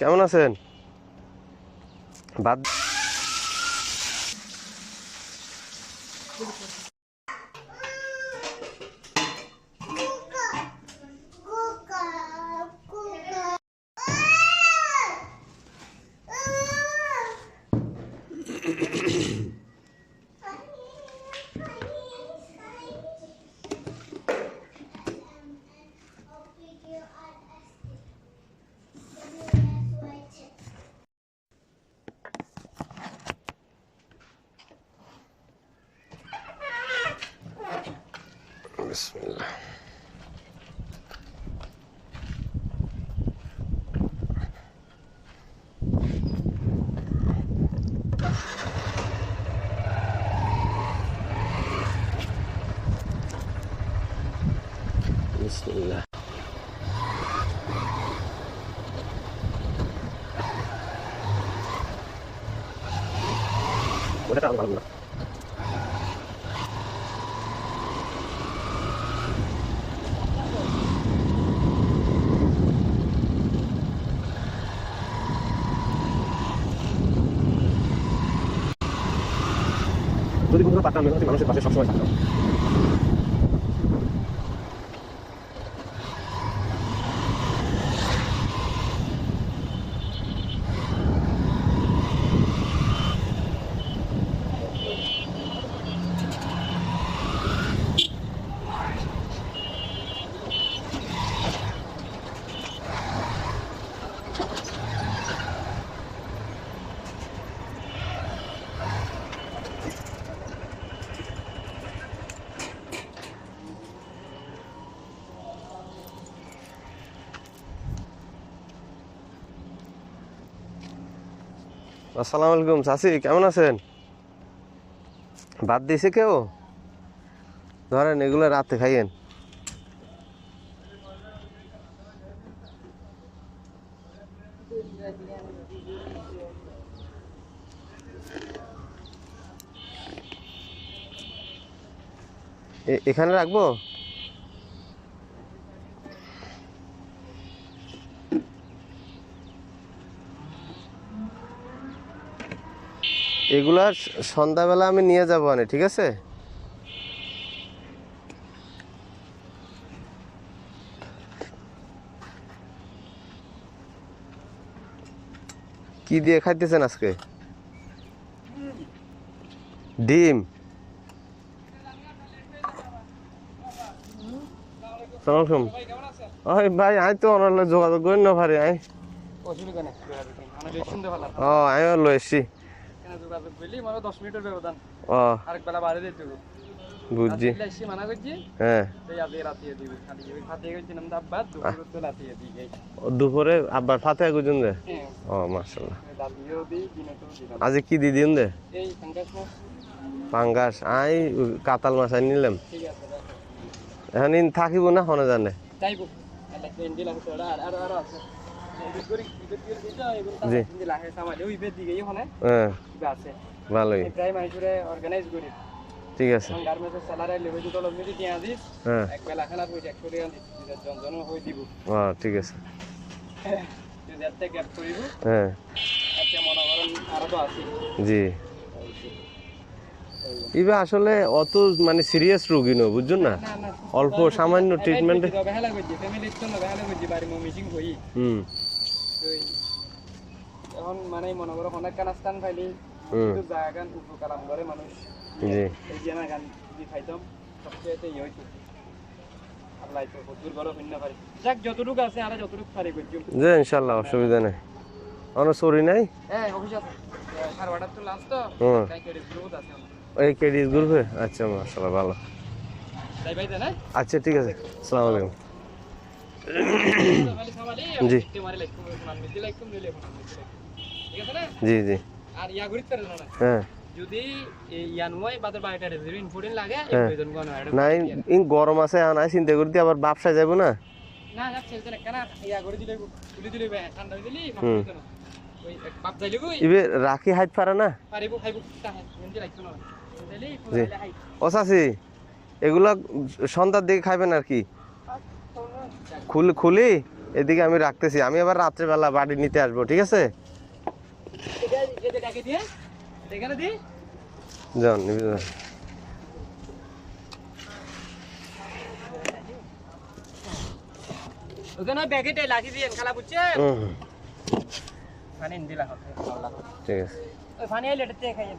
কেমন আছেন? বাদ বিসমিল্লাহ। বিসমিল্লাহ। ওটা ভালো না। যদি কোনো পাতা মেহনতি মানুষের পাশে সবসময় থাকতাম। আসসালামু আলাইকুম চাচি, কেমন আছেন? বাদ দিয়েছে কেউ? ধরেন এগুলো রাতে খাইয়েন। এখানে রাখবো? এগুলা সন্ধ্যাবেলা আমি নিয়ে যাবো, ঠিক আছে? কি দিয়ে খাইতেছেন আজকে? ডিম? সালাম। ওই ভাই আই তো অনলাইনে যোগাযোগ করি না ভারি আই। ও আমি লই এসছি। ও বুঝছি। হ্যাঁ দুপুরে আব্বার ফাতে গুজন দে। ও মাশাআল্লাহ। আজ কি দি দিন দে? পাঙ্গাস আই কাতাল মাছ আই নিলাম। এখন থাকিব না হনে জানে? ভালোই, ঠিক আছে। ঠিক আছে। হ্যাঁ জি। ইবা আসলে অত মানে সিরিয়াস রোগী নয়, বুঝছেন না? অল্প সামান্য ট্রিটমেন্ট। এখন মানে মনে করো অনেক কান স্থান পাইলি জায়গান উপকারাম করে মানুষ। জি এই যে না গান দি খাইতাম সবচেয়ে ইয়ে হইতো। আল্লাহ তো হুজুর বড় ভিন্ন পারি। যাক যতটুকু আছে আর যতটুকু পারি করছি। জি ইনশাআল্লাহ, অসুবিধা নাই। অন সরি নাই? হ্যাঁ অফিস আছে। সারওয়াটার তো লাস্ট তো কাই করে গ্রুপ আছে। এই কেডিস গ্রুপে? আচ্ছা মাশাআল্লাহ, ভালো। তাই ভাই না? আচ্ছা ঠিক আছে। আসসালামু আলাইকুম। জি জি জি। আর ইয়া গরিত করে না। হ্যাঁ যদি ইয়ানওয়াই বাদর বাইটা রেজার্ভ ইম্পর্টেন্ট লাগে এই প্রয়োজন কোন আর নাই। ইন গরম আছে আনাই চিন্তা করতে আবার বাপসা যাব না। না না চলতে না কেন ইয়া গরি দিলে তুলি দিলে ঠান্ডা হই দিলি না ওই বাপ যাইলে কই ইবে রাখি হাইট পারে না? পারিবো খাইবো তা মন্দি লাগতো না দিলি জি। কোলা হাই ও চাচি এগুলা সন্ধ্যার দিকে খাইবেন আর কি? খুলি এদিকে আমি রাখতেছি, আমি আবার রাত্রেবেলা বাড়ি নিতে আসবো, ঠিক আছে? যান নিবি যান। ওখানে প্যাকেটে লাঠি দিয়ে খালা বুঝছে হুম হুম, পানি দিলা হবে ঠিক আছে। ওই পানি আইলে এটাতে খাইয়েন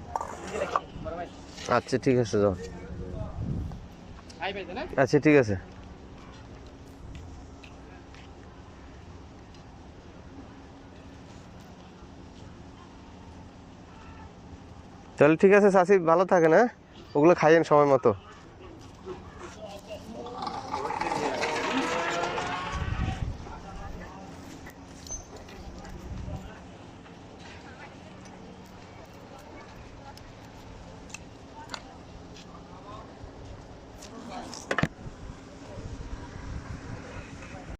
দিলা কি বড় ভাই আচ্ছা ঠিক আছে, যাও। আই পাইছে না আচ্ছা ঠিক আছে। চল ঠিক আছে চাচি, ভালো থাকেন, হ্যাঁ? ওগুলো খাইয়েন সময় মতো।